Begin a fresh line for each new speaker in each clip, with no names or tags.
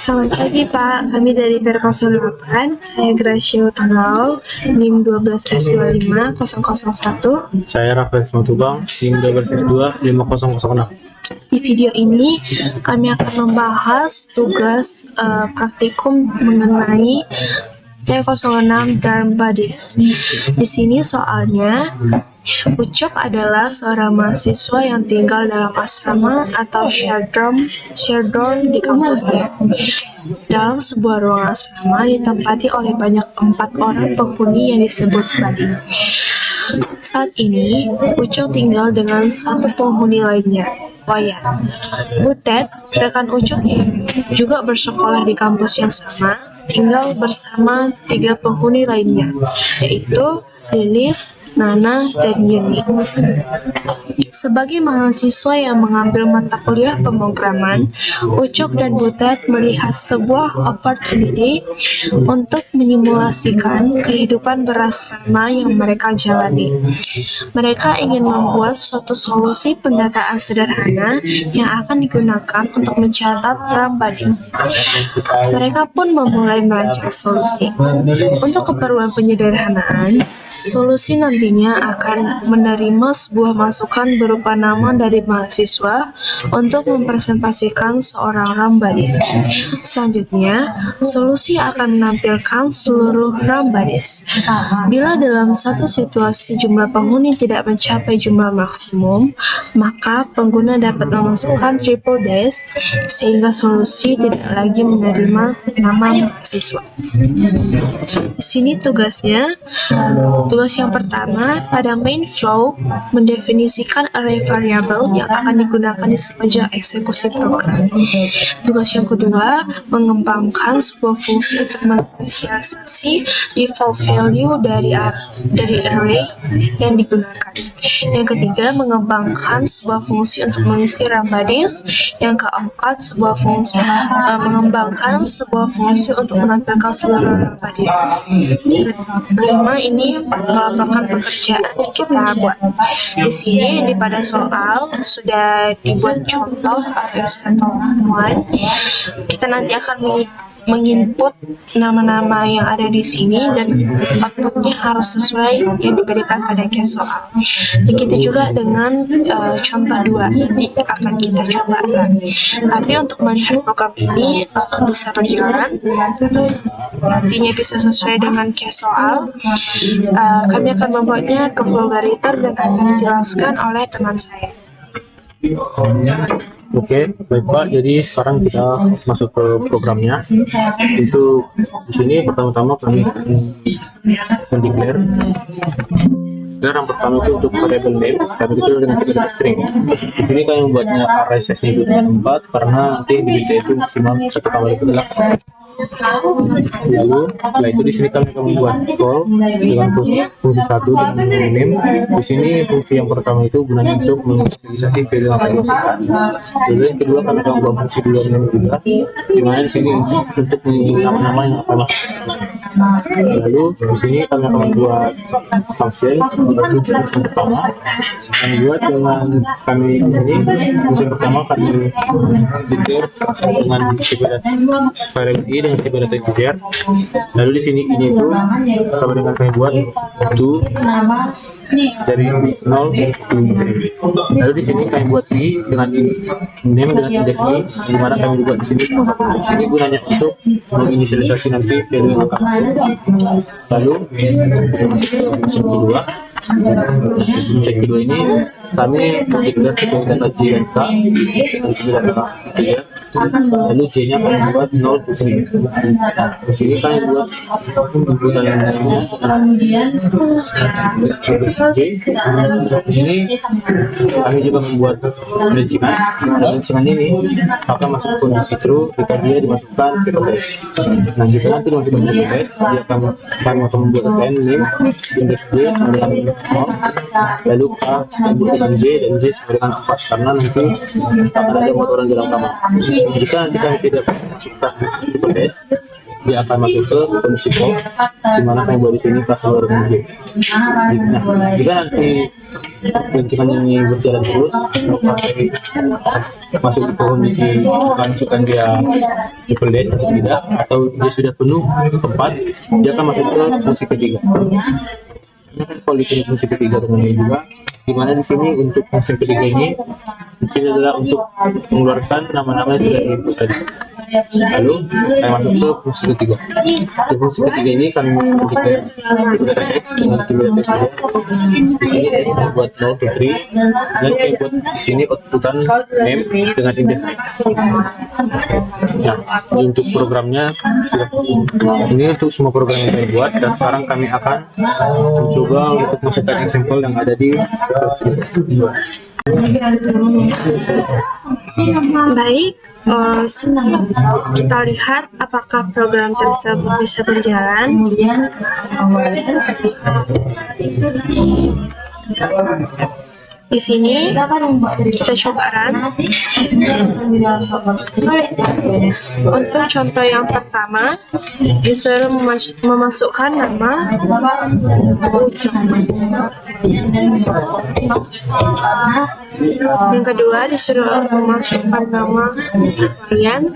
Selamat pagi Pak, kami dari PR08, saya Gracia Tanggal, NIM 12S25 001.
Saya Rafael Simatubang, NIM 12S2 5006.
Di video ini kami akan membahas tugas praktikum mengenai T06 Dharm Buddies. Di sini soalnya, Ucok adalah seorang mahasiswa yang tinggal dalam asrama atau shared dorm di kampusnya. Dalam sebuah ruang asrama ditempati oleh banyak 4 orang penghuni yang disebut buddy. Saat ini, Ucok tinggal dengan satu penghuni lainnya, Wayan. Butet, rekan Ucok yang juga bersekolah di kampus yang sama, tinggal bersama 3 penghuni lainnya, yaitu Lilis, Nana, dan Yuni. Sebagai mahasiswa yang mengambil mata kuliah pemrograman, Ucok dan Butet melihat sebuah opportunity untuk menyimulasikan kehidupan berasrama yang mereka jalani. Mereka ingin membuat suatu solusi pendataan sederhana yang akan digunakan untuk mencatat RAM buddies. Mereka pun memulai merancang solusi. Untuk keperluan penyederhanaan, solusi nantinya akan menerima sebuah masukan berupa nama dari mahasiswa untuk mempresentasikan seorang RAM buddy. Selanjutnya, solusi akan menampilkan seluruh RAM buddies. Bila dalam satu situasi jumlah penghuni tidak mencapai jumlah maksimum, maka pengguna dapat memasukkan triple dash sehingga solusi tidak lagi menerima nama mahasiswa. Di sini tugasnya. Tugas yang pertama, pada main flow, mendefinisikan array variabel yang akan digunakan di sepanjang eksekusi program. Tugas yang kedua, mengembangkan sebuah fungsi untuk menginisialisasi default value dari array yang digunakan. Yang ketiga, mengembangkan sebuah fungsi untuk mengisi RAM buddies. Yang keempat, mengembangkan sebuah fungsi untuk menampilkan seluruh RAM buddies. Kelima, ini merupakan pekerjaan yang kita buat. Di sini pada soal sudah dibuat contoh atau temuan. Kita nanti akan menginput nama-nama yang ada di sini dan outputnya harus sesuai yang diberikan pada case soal. Begitu juga dengan contoh 2 nanti akan kita coba. Tapi untuk melihat program ini bisa berjalan, nantinya bisa sesuai dengan case soal. Kami akan membuatnya ke vulgaritor dan akan dijelaskan oleh teman saya.
Oke, baik Pak. Jadi sekarang kita masuk ke programnya. Untuk di sini pertama-tama kami mendeclare. Yang pertama itu untuk variable name, kami declare dengan tipe string. Di sini kami membuatnya array size-nya itu 4 karena nanti di data itu maksimal 1 kali itu adalah. Lalu setelah itu di sini kami akan membuat call dengan fungsi 1 dengan name. Di sini fungsi yang pertama itu gunanya untuk menginisialisasi value yang akan dimasukkan. Lalu yang kedua kami akan membuat fungsi dua name juga, di mana di sini untuk menggunakan nama yang akan masuk. Lalu di sini kami akan membuat function untuk fungsi pertama. Kami buat dengan kami di sini fungsi pertama kami declare dengan tipe variable i dengan tipe data integer. Lalu di sini ini itu kami buat to dari 0 ke lalu di sini kami buat i dengan name dengan indeks i, di mana kami buat di sini gunanya untuk menginisialisasi nanti value yang akan masuk. Lalu fungsi kedua. Cek kedua ini kami declare sebagai data J dan K, data integer. Lalu J-nya kami buat 0 to 3. Di sini kami buat inputan yang lainnya J. Di sini kami juga membuat rancingan. Rancingan ini akan masuk kondisi true jika dia dimasukkan ke dash. Nah, jika nanti dimasukkan ke dash, dia kami akan membuat line name index J sama dengan 0, lalu K dengan J dan J sama dengan 4 karena nanti akan ada motoran dalam kamar. Jika nanti kami tidak mencipta hipotes, dia akan masuk ke kondisi call, di mana kami buat di sini kelas luar musik. Nah, jika nanti pelantikan ini berjalan terus sampai masuk ke kondisi lanjutan dia hipotes atau tidak, atau dia sudah penuh tempat, dia akan masuk ke fungsi ketiga. Ini kan kondisi fungsi ketiga dengan ini juga, dimana di sini untuk fungsi ketiga ini di sini adalah untuk mengeluarkan nama-nama yang sudah diinput tadi. Lalu kami masuk ke fungsi ketiga. Di fungsi ketiga ini kami menggunakan data X dengan tiga data X. Di sini X membuat 0 to 3 dan kami buat di sini outputan name dengan indeks X. Nah, untuk programnya ini untuk semua program yang kami buat, dan sekarang kami akan mencoba untuk masukkan example yang ada di
Baik, kita lihat apakah program tersebut bisa berjalan. Di sini kita coba run. Untuk contoh yang pertama, disuruh memasukkan nama yang kedua disuruh memasukkan nama kalian.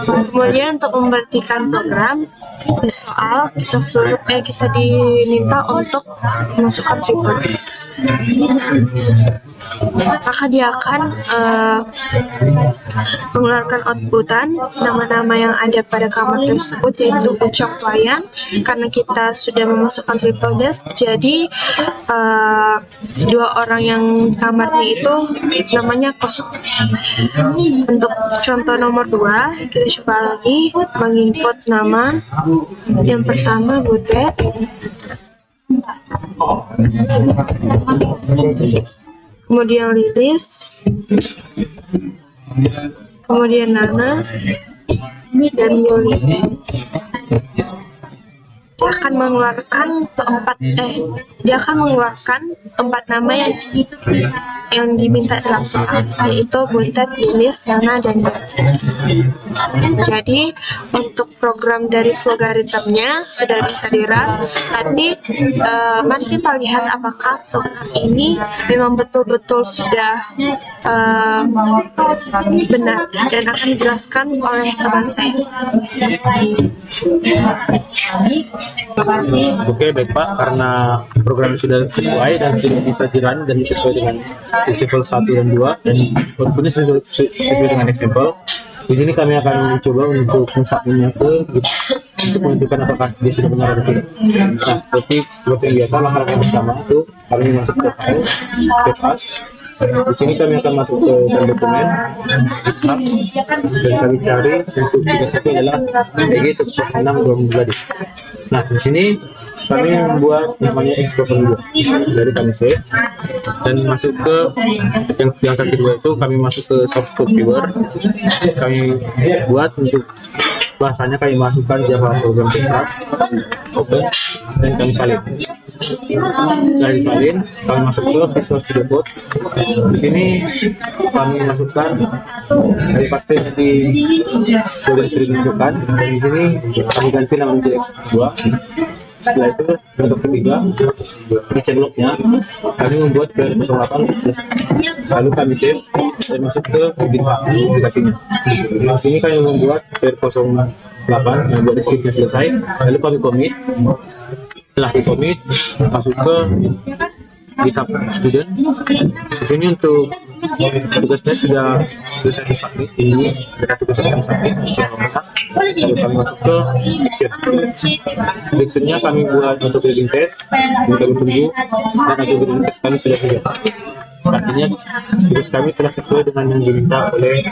Kemudian untuk memberhentikan program di soal kita diminta untuk memasukkan triple X. Maka dia akan mengeluarkan outputan nama-nama yang ada pada kamar tersebut, yaitu ucap pelayan. Karena kita sudah memasukkan triple dash, jadi dua orang yang kamarnya itu namanya kosong. Untuk contoh nomor 2, kita coba lagi menginput nama. Yang pertama Butet, kemudian Lilis, kemudian Nana, dan Yuli. Dia akan mengeluarkan empat nama yang diminta dalam soal, yaitu Butet, Lilis, Nana, dan Yuli. Jadi untuk program dari logaritmnya sudah bisa di-run. Mari kita lihat apakah program ini memang betul-betul sudah benar dan akan dijelaskan oleh teman saya.
Oke, baik Pak, karena program sudah sesuai dan sudah bisa di-run dan sesuai dengan example 1 dan 2 dan outputnya sesuai dengan example. Di sini kami akan mencoba untuk mensubmitnya untuk menentukan apakah dia sudah benar atau tidak. Nah, seperti yang biasa, langkah yang pertama itu kami masuk ke file, save as. Di sini kami akan masuk ke dokumen, GitHub, dan kami cari untuk tugas itu adalah EG 106 Nah, di sini kami membuat namanya X02. Jadi kami save dan masuk ke yang kedua itu kami masuk ke source code viewer. Kami buat untuk bahasanya kami masukkan Java program tetap, open, dan kami salin. Setelah disalin, kami masuk ke Visual Studio Code. Di sini kami masukkan dari paste di kode yang sudah dimasukkan, dan di sini kami ganti nama menjadi X2. Setelah itu untuk ketiga di bloknya kami membuat PR08 selesai. Lalu kami save dan masuk ke GitHub aplikasinya. Di sini kami membuat PR08 yang buat deskripsinya selesai. Lalu kami commit. Setelah di commit masuk ke GitHub student. Di sini untuk tugasnya sudah selesai submit. Ini mereka tugasnya kami submit. Lalu kami masuk ke action. Actionnya kami buat untuk building test, dan kami tunggu, dan untuk building test kami sudah siap. Artinya tugas kami telah sesuai dengan yang diminta oleh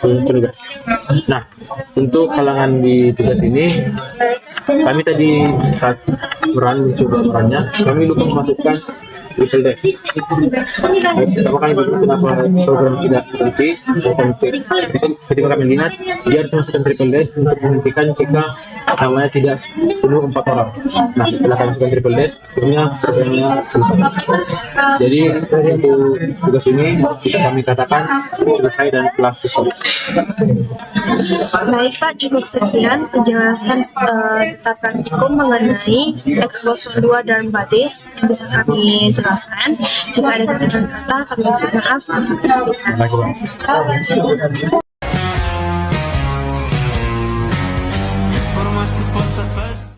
petugas. Nah, untuk halangan di tugas ini, kami tadi saat mencoba perannya, kami lupa memasukkan triple dash. Pertama kali kenapa program tidak berhenti? Ketika kami lihat, dia harus masukkan triple dash untuk menghentikan jika namanya tidak penuh 4 orang. Nah, setelah kami masukkan triple dash, akhirnya programnya selesai. Jadi untuk tugas ini bisa kami katakan selesai dan telah sukses.
Baik Pak, cukup sekian penjelasan tata praktikum mengenai X02 dan Badis yang bisa kami jelaskan. Jika ada kesalahan kata, kami mohon maaf.
Terima kasih, Pak.
Por más que possa passar